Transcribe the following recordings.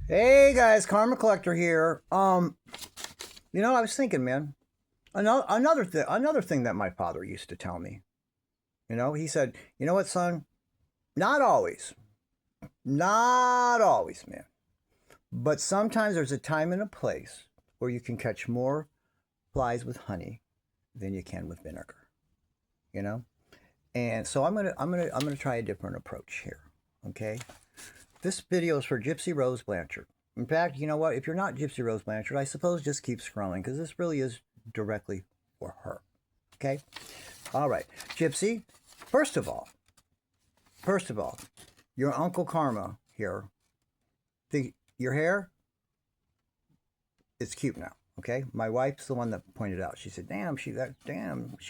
Hey guys, Karma Collector here. I was thinking, man, another thing that my father used to tell me. He said, "You know what, son? Not always, not always, man. But sometimes there's a time and a place where you can catch more flies with honey than you can with vinegar. You know." And so I'm gonna try a different approach here. Okay. This video is for Gypsy Rose Blanchard. In fact, you know what? If you're not Gypsy Rose Blanchard, I suppose just keep scrolling because this really is directly for her. Okay? All right. Gypsy, first of all, first of all, your Uncle Karma here, your hair is cute now. Okay? My wife's the one that pointed out. She said, damn, she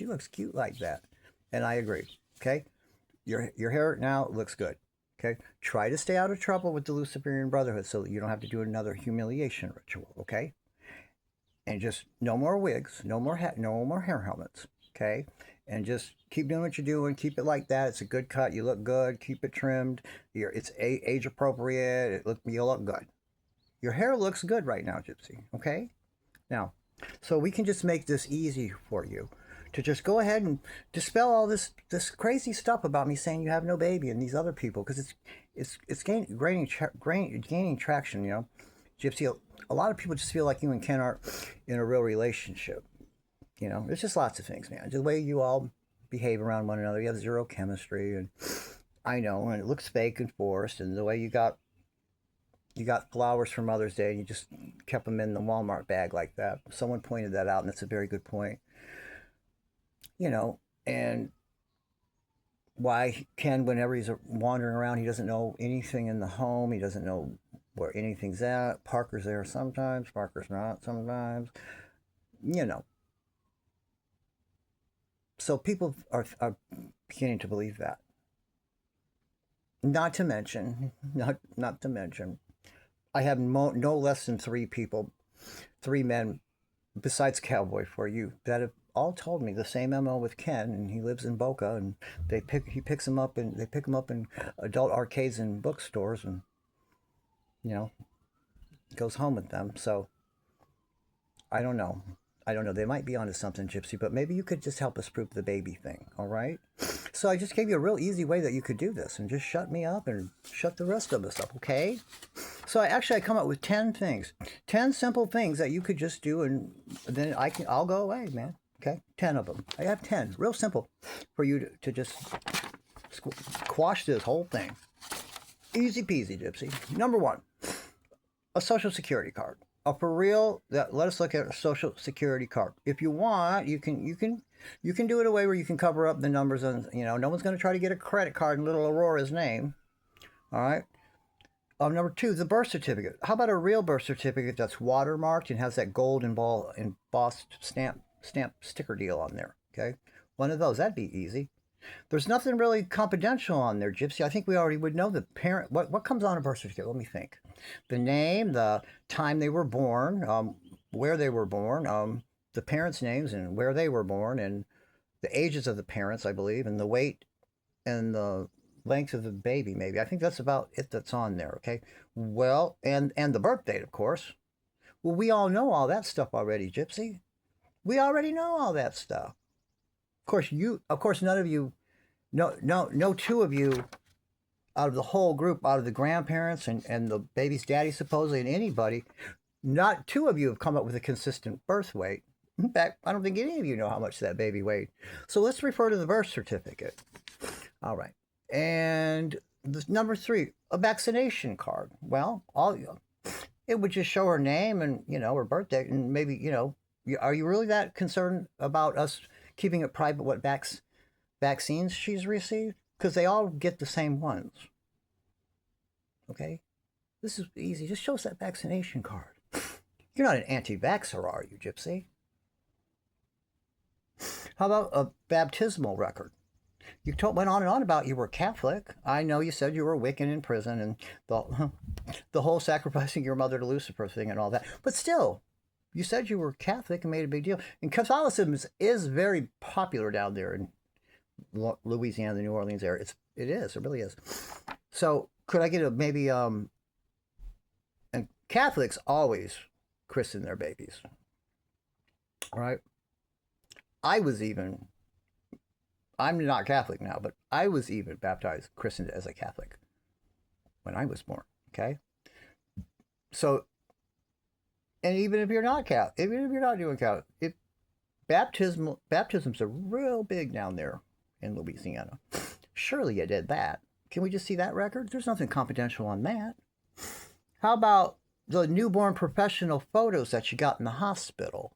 looks cute like that. And I agree. Okay? Your hair now looks good. Okay, try to stay out of trouble with the Luciferian Brotherhood so that you don't have to do another humiliation ritual. Okay, and just no more wigs, no more hair helmets. Okay, and just keep doing what you're doing. Keep it like that. It's a good cut. You look good. Keep it trimmed. It's age appropriate. You look good. Your hair looks good right now, Gypsy. Okay, now, so we can just make this easy for you to just go ahead and dispel all this crazy stuff about me saying you have no baby and these other people because it's gaining traction. Gypsy. A lot of people just feel like you and Ken are in a real relationship. There's just lots of things, man. Just the way you all behave around one another, you have zero chemistry, and I know, and it looks fake and forced, and the way you got flowers for Mother's Day and you just kept them in the Walmart bag like that. Someone pointed that out, and that's a very good point. And why Ken, whenever he's wandering around, he doesn't know anything in the home. He doesn't know where anything's at. Parker's there sometimes, Parker's not sometimes. You know. So people are beginning to believe that. Not to mention, not to mention, I have no less than three men besides Cowboy for you that have all told me the same MO with Ken, and he lives in Boca, and he picks him up, and they pick him up in adult arcades and bookstores, and you know goes home with them. So I don't know. I don't know. They might be onto something, Gypsy, but maybe you could just help us prove the baby thing. All right. So I just gave you a real easy way that you could do this, and just shut me up and shut the rest of us up. Okay. So I come up with 10 things, 10 simple things that you could just do, and then I'll go away, man. Okay, 10 of them. I have 10, real simple, for you to just quash this whole thing. Easy peasy, Gypsy. Number one, a social security card. For real, let us look at a social security card. If you want, you can do it a way where you can cover up the numbers, and no one's going to try to get a credit card in little Aurora's name. All right. Number two, the birth certificate. How about a real birth certificate that's watermarked and has that gold embossed stamp sticker deal on there? Okay, one of those. That'd be easy. There's nothing really confidential on there, Gypsy. I think we already would know the parent. What comes on a birth certificate? Let me think. The name, the time they were born, where they were born, the parents' names and where they were born, and the ages of the parents, I believe, and the weight and the length of the baby. Maybe I think that's about it. That's on there. Okay. Well, and the birth date, of course. Well, we all know all that stuff already, Gypsy. We already know all that stuff. Of course, none of you, no two of you out of the whole group, out of the grandparents and the baby's daddy, supposedly, and anybody, not two of you have come up with a consistent birth weight. In fact, I don't think any of you know how much that baby weighed. So let's refer to the birth certificate. All right. And number three, a vaccination card. Well, it would just show her name and her birthday, and maybe are you really that concerned about us keeping it private what vaccines she's received? Because they all get the same ones. Okay, this is easy. Just show us that vaccination card. You're not an anti-vaxxer, are you, Gypsy? How about a baptismal record? You went on and on about you were Catholic. I know you said you were Wiccan in prison and the whole sacrificing your mother to Lucifer thing and all that. But still, you said you were Catholic and made a big deal. And Catholicism is very popular down there in Louisiana, the New Orleans area. It really is. So could I get maybe and Catholics always christen their babies, right? I was even, I'm not Catholic now, but I was even baptized, christened as a Catholic when I was born, okay? So, and even if you're not Catholic, even if you're not doing Catholic, if baptisms are real big down there in Louisiana. Surely you did that. Can we just see that record? There's nothing confidential on that. How about the newborn professional photos that you got in the hospital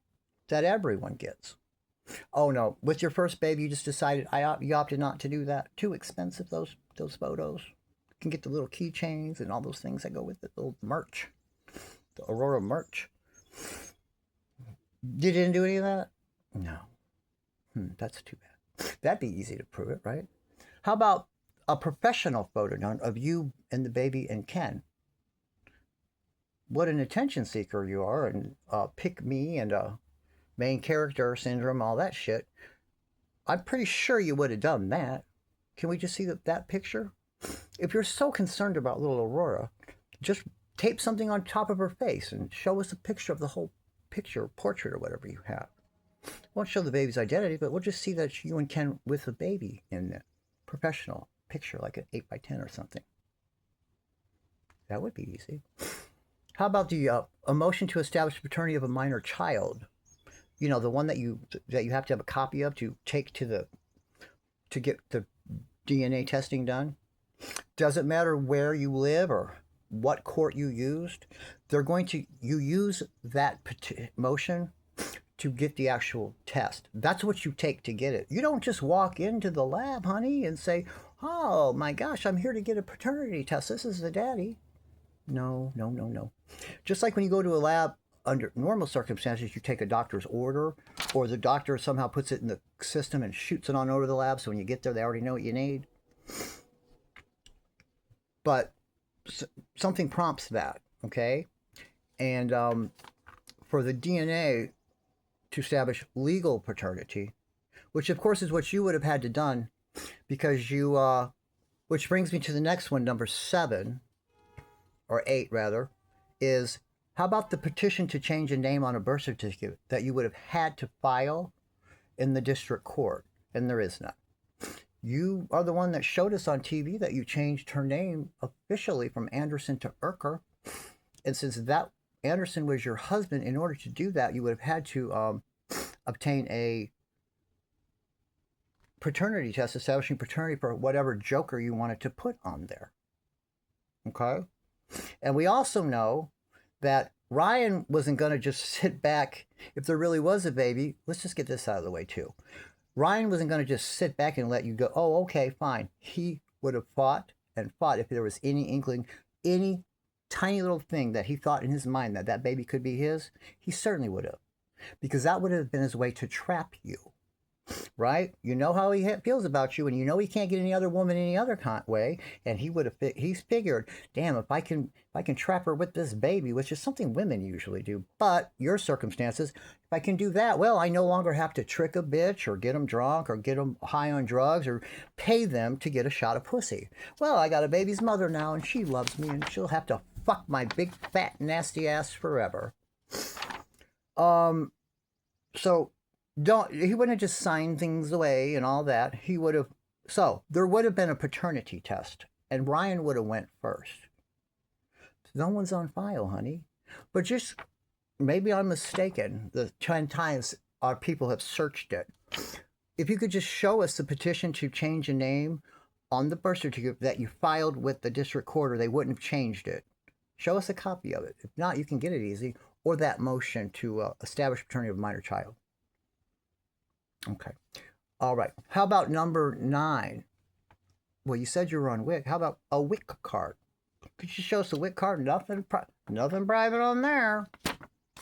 that everyone gets? Oh no, with your first baby, you just decided you opted not to do that. Too expensive, those photos. You can get the little keychains and all those things that go with it, the little merch, the Aurora merch. You didn't do any of that? No. That's too bad. That'd be easy to prove it, right? How about a professional photo done of you and the baby and Ken? What an attention seeker you are, and pick me and main character syndrome, all that shit. I'm pretty sure you would have done that. Can we just see that picture? If you're so concerned about little Aurora, just tape something on top of her face and show us a picture of the whole picture, portrait, or whatever you have. Won't show the baby's identity, but we'll just see that it's you and Ken with the baby in it. Professional picture, like an 8x10 or something. That would be easy. How about the a motion to establish the paternity of a minor child? You know, the one that you have to have a copy of to take to get the DNA testing done. Doesn't matter where you live or what court you used. You use that motion to get the actual test. That's what you take to get it. You don't just walk into the lab, honey, and say, oh my gosh, I'm here to get a paternity test. This is the daddy. No. Just like when you go to a lab under normal circumstances, you take a doctor's order, or the doctor somehow puts it in the system and shoots it on over to the lab, so when you get there, they already know what you need. But something prompts that, okay? And for the DNA to establish legal paternity, which of course is what you would have had to done, because you, which brings me to the next one, number 7, or 8 rather, is how about the petition to change a name on a birth certificate that you would have had to file in the district court, and there is none. You are the one that showed us on TV that you changed her name officially from Anderson to Urker, and since that Anderson was your husband, in order to do that, you would have had to obtain a paternity test establishing paternity for whatever joker you wanted to put on there. Okay? And we also know that Ryan wasn't going to just sit back if there really was a baby. Let's just get this out of the way too. Ryan wasn't going to just sit back and let you go, oh, okay, fine. He would have fought and fought if there was any inkling, any tiny little thing that he thought in his mind that that baby could be his. He certainly would have, because that would have been his way to trap you. Right? You know how he feels about you, and you know he can't get any other woman any other way, and he's figured, damn, if I can trap her with this baby, which is something women usually do, but your circumstances, if I can do that, well, I no longer have to trick a bitch or get them drunk or get them high on drugs or pay them to get a shot of pussy. Well, I got a baby's mother now, and she loves me, and she'll have to fuck my big fat nasty ass forever. So he wouldn't have just signed things away and all that. He would have. So there would have been a paternity test, and Ryan would have went first. No one's on file, honey. But just maybe I'm mistaken. The 10 times our people have searched it. If you could just show us the petition to change a name on the birth certificate that you filed with the district court, or they wouldn't have changed it. Show us a copy of it. If not, you can get it easy. Or that motion to establish paternity of a minor child. Okay. All right. How about number 9? Well, you said you were on WIC. How about a WIC card? Could you show us a WIC card? Nothing private on there.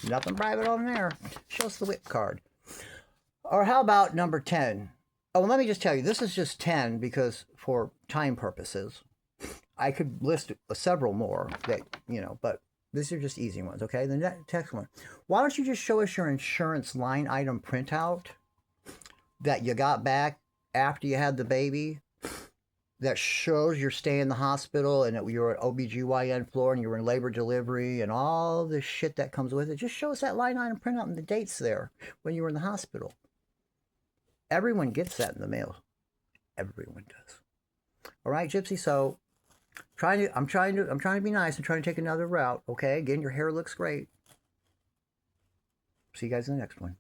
Nothing private on there. Show us the WIC card. Or how about number 10? Oh, well, let me just tell you, this is just 10 because for time purposes, I could list several more that, but these are just easy ones, okay? The next one. Why don't you just show us your insurance line item printout that you got back after you had the baby, that shows your stay in the hospital and that you were at OBGYN floor and you were in labor delivery and all the shit that comes with it. Just shows that line item printout and the dates there when you were in the hospital. Everyone gets that in the mail. Everyone does. All right, Gypsy. So I'm trying to be nice. I'm trying to take another route. Okay. Again, your hair looks great. See you guys in the next one.